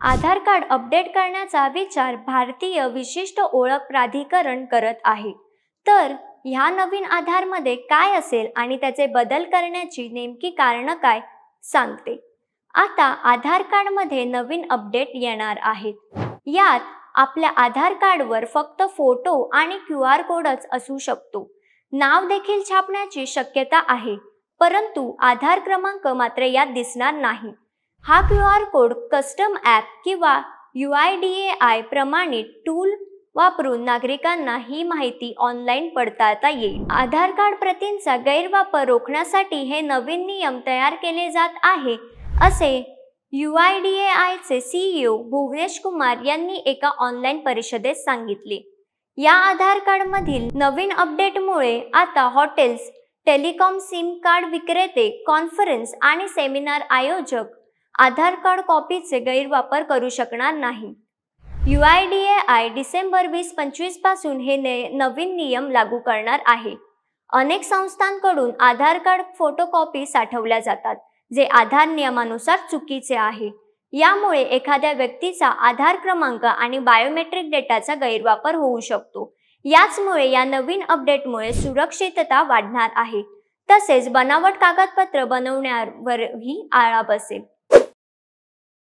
आधार card update करण्याचा विचार भारतीय विशिष्ट ओळख प्राधिकरण करत आहे। तर ह्या नवीन आधारमध्ये काय असेल आणि त्याचे बदल करण्याची नेमकी कारणं काय सांगते। आता आधार कार्डमध्ये नवीन अपडेट येणार आहेत। यात आपल्या आधार कार्डवर फक्त फोटो आणि QR कोडच असू शकतो। नाव देखील छापण्याची शक्यता आहे, परंतु आधार क्रमांक मात्र यात दिसणार नाही। हा QR कोड कस्टम ॲप किंवा UIDAI प्रमाणित टूल वापरून नागरिकांना ही माहिती ऑनलाईन पडताळता येईल। आधार कार्ड प्रतींचा गैरवापर रोखण्यासाठी हे नवीन नियम तयार केले जात आहे, असे UIDAIचे CEO भुवनेश कुमार यांनी एका ऑनलाईन परिषदेत सांगितले। या आधार कार्डमधील नवीन अपडेटमुळे आता हॉटेल्स, टेलिकॉम, सिम कार्ड विक्रेते, कॉन्फरन्स आणि सेमिनार आयोजक आधार कार्ड कॉपीचे गैरवापर करू शकणार नाही। UIDAI डिसेंबर 2025 पासून हे नवीन नियम लागू करणार आहे। अनेक संस्थांकडून आधार कार्ड फोटोकॉपी साठवल्या जातात, जे आधार नियमानुसार चुकीचे आहे। यामुळे एखाद्या व्यक्तीचा आधार क्रमांक आणि बायोमेट्रिक डेटाचा गैरवापर होऊ शकतो। याचमुळे या नवीन अपडेटमुळे सुरक्षितता वाढणार आहे, तसेच बनावट कागदपत्र बनवण्यावरही आळा बसेल।